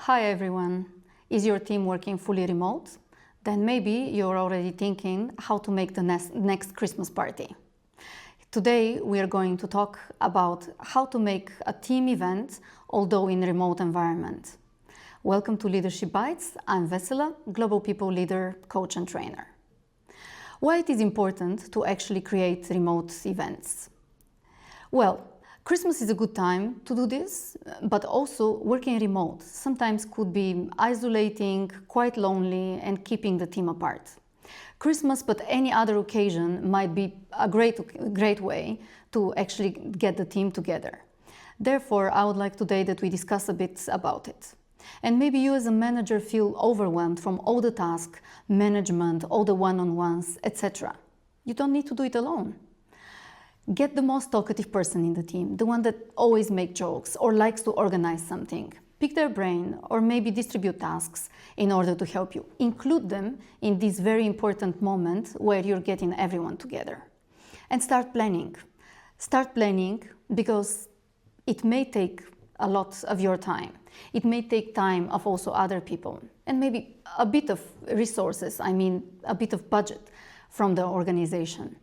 Hi everyone! Is your team working fully remote? Then maybe you're already thinking how to make the next Christmas party. Today we are going to talk about how to make a team event, although in a remote environment. Welcome to Leadership Bites. I'm Vessela, Global People Leader, Coach and Trainer. Why it is important to actually create remote events? Well, Christmas is a good time to do this, but also working remote sometimes could be isolating, quite lonely, and keeping the team apart. Christmas, but any other occasion, might be a great way to actually get the team together. Therefore, I would like today that we discuss a bit about it. And maybe you as a manager feel overwhelmed from all the tasks, management, all the one-on-ones, etc. You don't need to do it alone. Get the most talkative person in the team, the one that always makes jokes or likes to organize something. Pick their brain or maybe distribute tasks in order to help you. Include them in this very important moment where you're getting everyone together. And start planning. Start planning because it may take a lot of your time. It may take time of also other people and maybe a bit of resources, a bit of budget from the organization.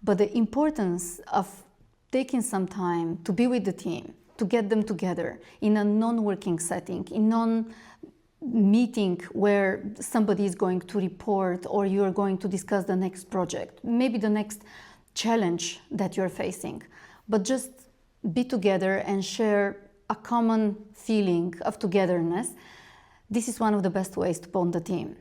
But the importance of taking some time to be with the team, to get them together in a non-working setting, in non-meeting where somebody is going to report or you are going to discuss the next project, maybe the next challenge that you're facing, but just be together and share a common feeling of togetherness. This is one of the best ways to bond the team.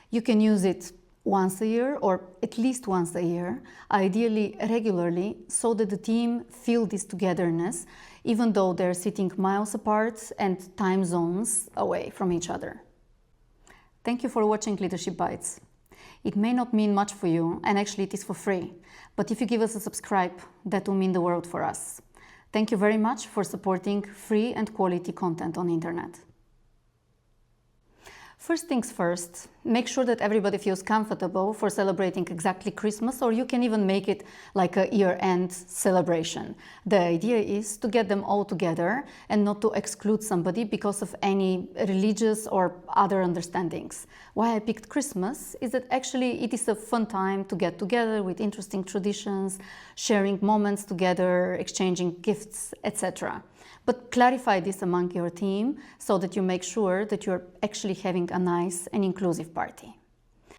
You can use it once a year or at least once a year, ideally regularly, so that the team feel this togetherness even though they're sitting miles apart and time zones away from each other. Thank you for watching Leadership Bites. It may not mean much for you, and actually it is for free, but if you give us a subscribe, that will mean the world for us. Thank you very much for supporting free and quality content on the internet. First things first, make sure that everybody feels comfortable for celebrating exactly Christmas, or you can even make it like a year-end celebration. The idea is to get them all together and not to exclude somebody because of any religious or other understandings. Why I picked Christmas is that actually it is a fun time to get together with interesting traditions, sharing moments together, exchanging gifts, etc. But clarify this among your team so that you make sure that you're actually having a nice and inclusive party.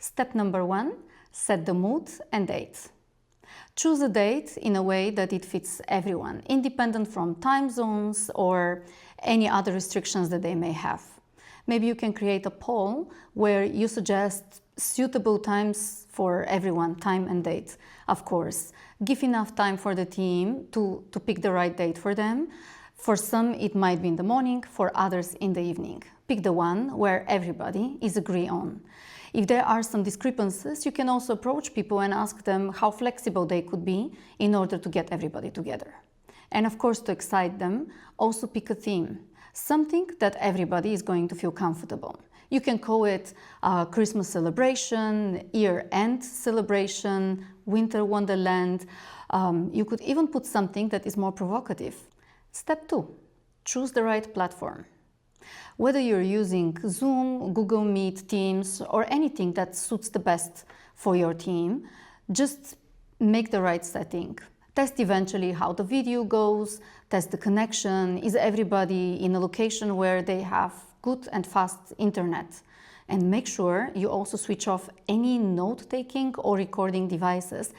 Step number 1, set the mood and date. Choose a date in a way that it fits everyone, independent from time zones or any other restrictions that they may have. Maybe you can create a poll where you suggest suitable times for everyone, time and date, of course. Give enough time for the team to pick the right date for them. For some, it might be in the morning, for others in the evening. Pick the one where everybody is agreed on. If there are some discrepancies, you can also approach people and ask them how flexible they could be in order to get everybody together. And of course, to excite them, also pick a theme, something that everybody is going to feel comfortable. You can call it a Christmas celebration, year-end celebration, winter wonderland. You could even put something that is more provocative. Step 2, choose the right platform. Whether you're using Zoom, Google Meet, Teams, or anything that suits the best for your team, just make the right setting. Test eventually how the video goes, test the connection, is everybody in a location where they have good and fast internet. And make sure you also switch off any note-taking or recording devices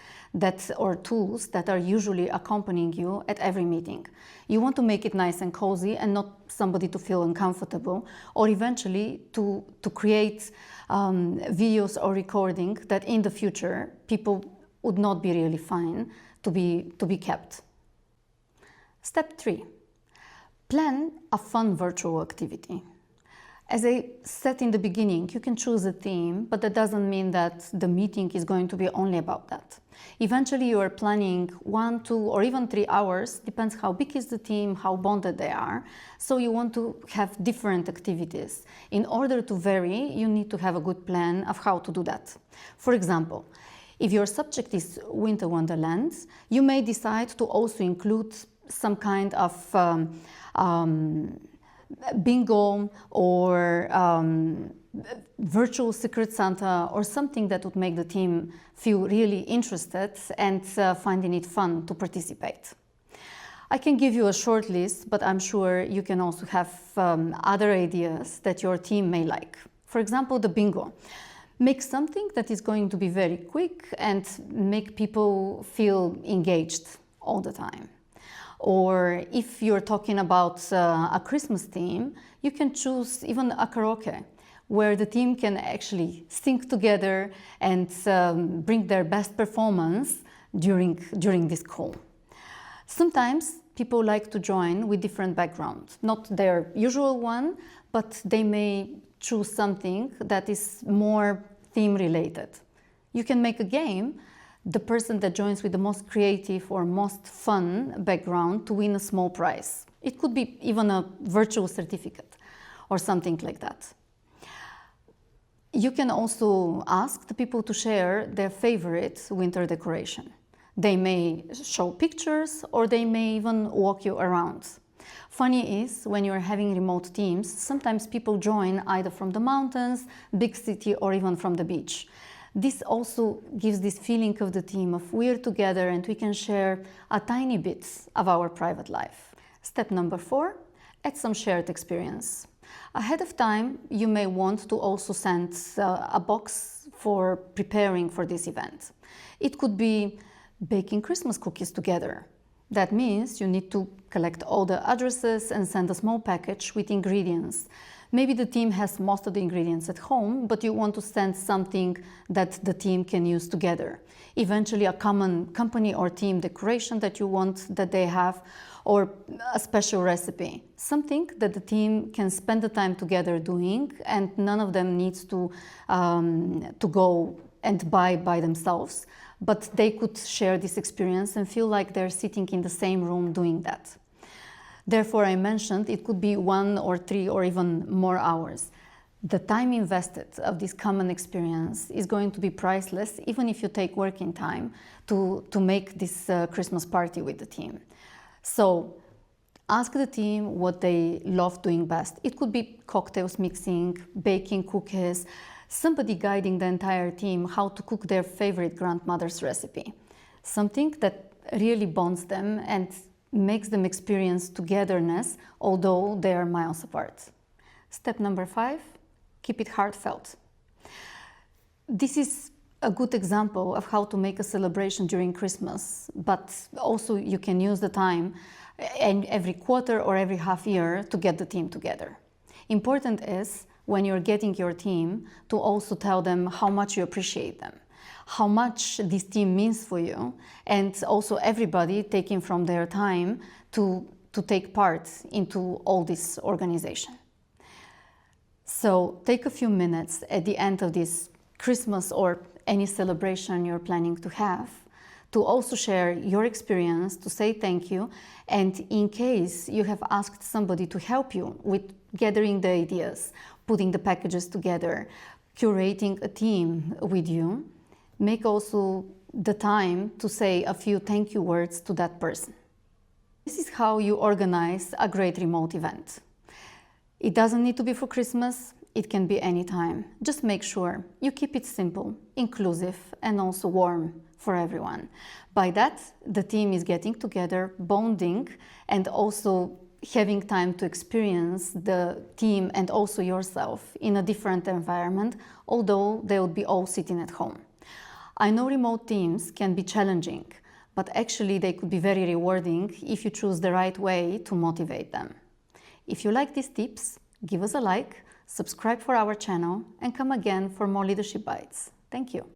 or tools that are usually accompanying you at every meeting. You want to make it nice and cozy and not somebody to feel uncomfortable, or eventually to create videos or recording that in the future people would not be really fine to be kept. Step 3, plan a fun virtual activity. As I said in the beginning, you can choose a theme, but that doesn't mean that the meeting is going to be only about that. Eventually, you are planning 1, 2, or even 3 hours, depends how big is the team, how bonded they are. So you want to have different activities. In order to vary, you need to have a good plan of how to do that. For example, if your subject is winter wonderlands, you may decide to also include some kind of bingo or virtual Secret Santa or something that would make the team feel really interested and finding it fun to participate. I can give you a short list, but I'm sure you can also have other ideas that your team may like. For example, the bingo. Make something that is going to be very quick and make people feel engaged all the time. Or if you're talking about a Christmas theme, you can choose even a karaoke, where the team can actually sing together and bring their best performance during this call. Sometimes people like to join with different backgrounds, not their usual one, but they may choose something that is more theme related. You can make a game, the person that joins with the most creative or most fun background to win a small prize. It could be even a virtual certificate or something like that. You can also ask the people to share their favorite winter decoration. They may show pictures or they may even walk you around. Funny is, when you're having remote teams, sometimes people join either from the mountains, big city, or even from the beach. This also gives this feeling of the team of we're together and we can share a tiny bit of our private life. Step number 4, add some shared experience. Ahead of time, you may want to also send a box for preparing for this event. It could be baking Christmas cookies together. That means you need to collect all the addresses and send a small package with ingredients. Maybe the team has most of the ingredients at home, but you want to send something that the team can use together. Eventually a common company or team decoration that you want that they have, or a special recipe. Something that the team can spend the time together doing and none of them needs to go and buy by themselves, but they could share this experience and feel like they're sitting in the same room doing that. Therefore, I mentioned it could be 1 or 3 or even more hours. The time invested of this common experience is going to be priceless, even if you take working time to make this Christmas party with the team. So ask the team what they love doing best. It could be cocktails mixing, baking cookies, somebody guiding the entire team how to cook their favorite grandmother's recipe. Something that really bonds them and makes them experience togetherness, although they are miles apart. Step number 5, keep it heartfelt. This is a good example of how to make a celebration during Christmas, but also you can use the time every quarter or every half year to get the team together. Important is, when you're getting your team, to also tell them how much you appreciate them, how much this team means for you, and also everybody taking from their time to take part into all this organization. So take a few minutes at the end of this Christmas or any celebration you're planning to have to also share your experience, to say thank you, and in case you have asked somebody to help you with gathering the ideas, putting the packages together, curating a team with you, make also the time to say a few thank you words to that person. This is how you organize a great remote event. It doesn't need to be for Christmas, it can be any time. Just make sure you keep it simple, inclusive, and also warm for everyone. By that, the team is getting together, bonding, and also having time to experience the team and also yourself in a different environment, although they would be all sitting at home. I know remote teams can be challenging, but actually they could be very rewarding if you choose the right way to motivate them. If you like these tips, give us a like, subscribe for our channel, and come again for more leadership bites. Thank you.